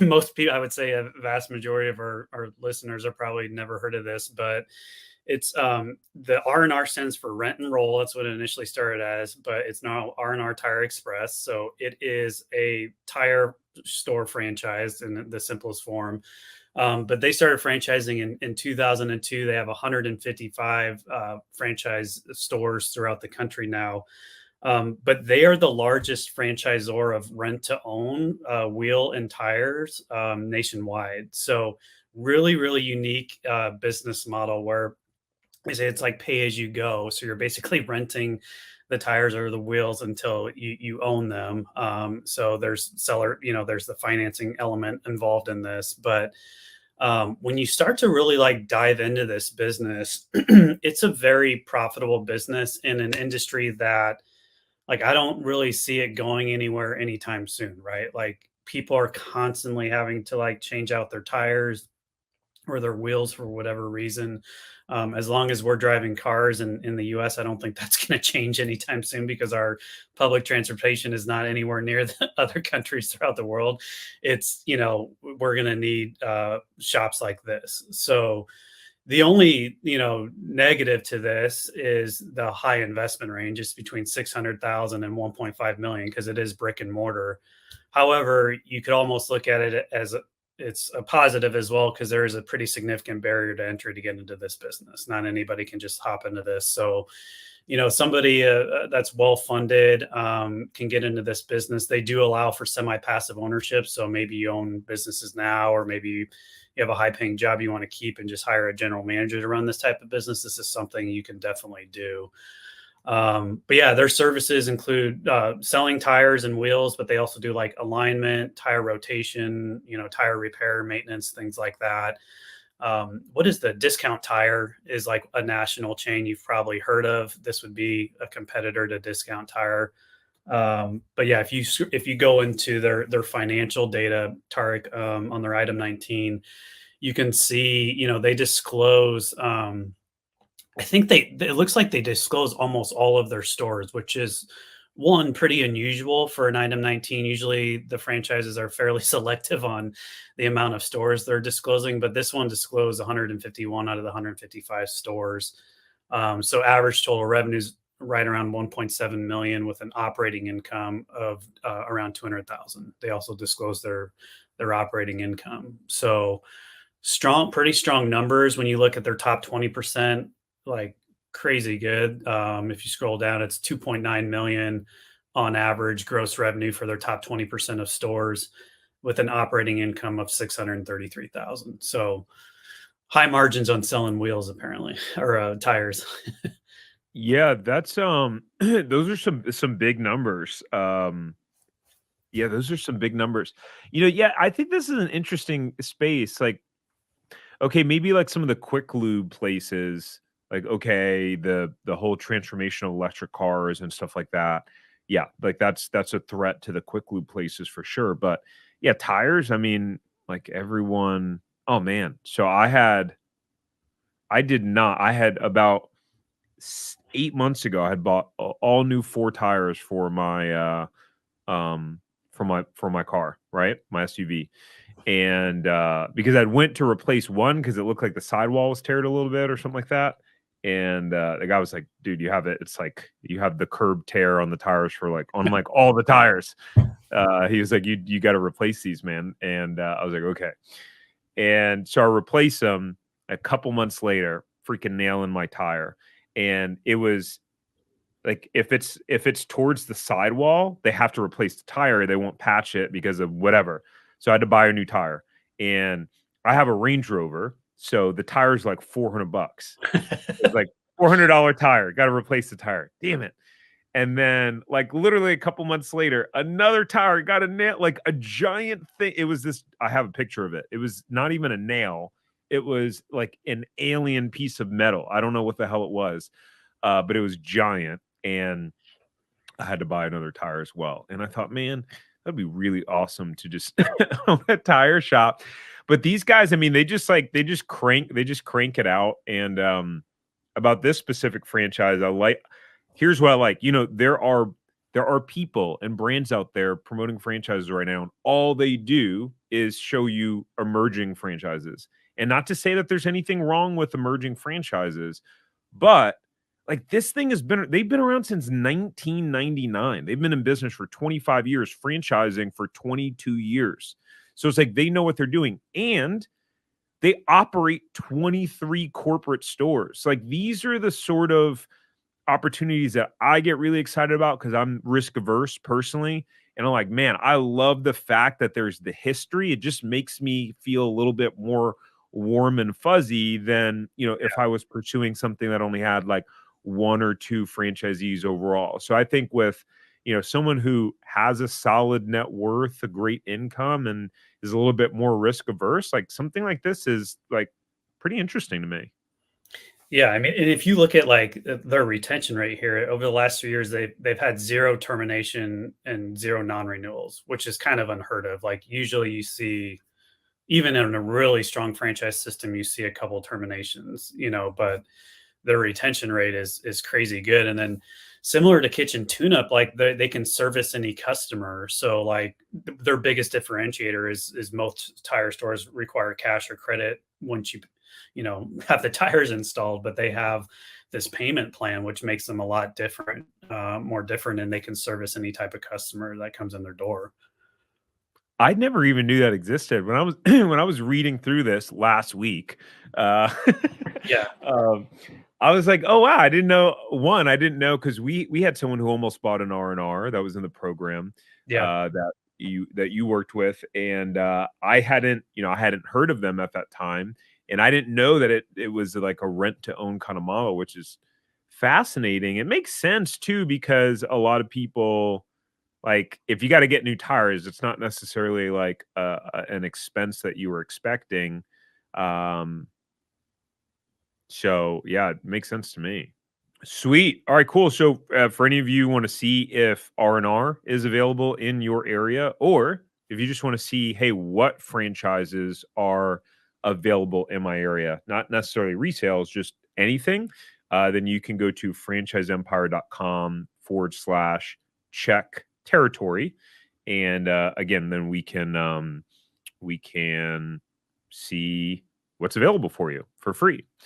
most people, I would say a vast majority of our listeners are probably never heard of this, but it's the R&R stands for rent and roll. That's what it initially started as, but it's now R&R Tire Express. So it is a tire store franchise in the simplest form. But they started franchising in 2002. They have 155 franchise stores throughout the country now. But they are the largest franchisor of rent to own wheel and tires nationwide. So really, really unique business model where they say it's like pay as you go. So you're basically renting the tires or the wheels until you own them. So there's seller, there's the financing element involved in this. But when you start to really like dive into this business, it's a very profitable business in an industry that like I don't really see it going anywhere anytime soon, right? Like people are constantly having to like change out their tires or their wheels for whatever reason. As long as we're driving cars in the US, I don't think that's going to change anytime soon because our public transportation is not anywhere near the other countries throughout the world. It's, we're going to need shops like this. So the only, negative to this is the high investment range. It's between 600,000 and 1.5 million because it is brick and mortar. However, you could almost look at it as it's a positive as well because there is a pretty significant barrier to entry to get into this business. Not anybody can just hop into this. So, somebody that's well funded can get into this business. They do allow for semi-passive ownership. So maybe you own businesses now, or maybe you have a high-paying job you want to keep and just hire a general manager to run this type of business. This is something you can definitely do. But yeah, their services include selling tires and wheels, but they also do like alignment, tire rotation, tire repair, maintenance, things like that. What is the Discount Tire is like a national chain you've probably heard of. This would be a competitor to Discount Tire. But yeah, if you go into their financial data, Tarek, on their item 19, you can see, they disclose, I think it looks like they disclose almost all of their stores, which is one pretty unusual for an item 19. Usually the franchises are fairly selective on the amount of stores they're disclosing, but this one disclosed 151 out of the 155 stores. So average total revenues right around 1.7 million with an operating income of around 200,000. They also disclose their operating income. So pretty strong numbers when you look at their top 20%, like crazy good. If you scroll down, it's 2.9 million on average gross revenue for their top 20% of stores with an operating income of 633,000. So high margins on selling wheels apparently, or tires. Yeah, that's those are some big numbers. Yeah, those are some big numbers. Yeah, I think this is an interesting space. Like, okay, maybe like some of the quick lube places, like okay, the whole transformation of electric cars and stuff like that. Yeah, like that's a threat to the quick lube places for sure. But yeah, tires, I mean, like everyone, oh man. So I did not. I had about 8 months ago, I had bought all new 4 tires for my for my car, right? My SUV. And because I went to replace one because it looked like the sidewall was teared a little bit or something like that. And the guy was like, dude, you have it. It's like you have the curb tear on the tires for like on like all the tires. He was like, you got to replace these, man. And I was like, okay. And so I replaced them a couple months later, freaking nailing my tire. And it was like if it's towards the sidewall, they have to replace the tire. They won't patch it because of whatever. So I had to buy a new tire. And I have a Range Rover, so the tire's like $400. It's like $400 tire. Got to replace the tire. Damn it. And then, like, literally a couple months later, another tire got a nail, like a giant thing. It was this, I have a picture of it. It was not even a nail. It was like an alien piece of metal. I don't know what the hell it was, but it was giant. And I had to buy another tire as well. And I thought, man, that'd be really awesome to just own a tire shop. But these guys, I mean, they just crank it out. And about this specific franchise, here's what I like. There are there are people and brands out there promoting franchises right now, and all they do is show you emerging franchises. And not to say that there's anything wrong with emerging franchises, but like this thing they've been around since 1999. They've been in business for 25 years, franchising for 22 years. So it's like they know what they're doing. And they operate 23 corporate stores. Like these are the sort of opportunities that I get really excited about because I'm risk averse personally. And I'm like, man, I love the fact that there's the history. It just makes me feel a little bit more warm and fuzzy than, if I was pursuing something that only had like one or two franchisees overall. So I think with, someone who has a solid net worth, a great income, and is a little bit more risk averse, like something like this is like pretty interesting to me. Yeah, I mean, and if you look at like their retention rate here over the last 3 years, they've had zero termination and zero non-renewals, which is kind of unheard of. Like usually you see, even in a really strong franchise system, you see a couple terminations, but their retention rate is crazy good. And then similar to Kitchen Tune Up, like they can service any customer. So like their biggest differentiator is most tire stores require cash or credit once have the tires installed, but they have this payment plan which makes them a lot different, more different, and they can service any type of customer that comes in their door. I never even knew that existed when I was when I was reading through this last week. Uh, Yeah. um, I was like, "Oh wow, I didn't know." One, I didn't know because we had someone who almost bought an R&R that was in the program Yeah. that you worked with, and I hadn't heard of them at that time, and I didn't know that it was like a rent to own kind of model, which is fascinating. It makes sense too because a lot of people like if you got to get new tires, it's not necessarily like an expense that you were expecting. Um, so yeah, it makes sense to me. Sweet. All right, cool. So for any of you who want to see if R&R is available in your area, or if you just want to see, hey, what franchises are available in my area, not necessarily resales, just anything, then you can go to franchiseempire.com/check territory. And again, then we can see what's available for you for free.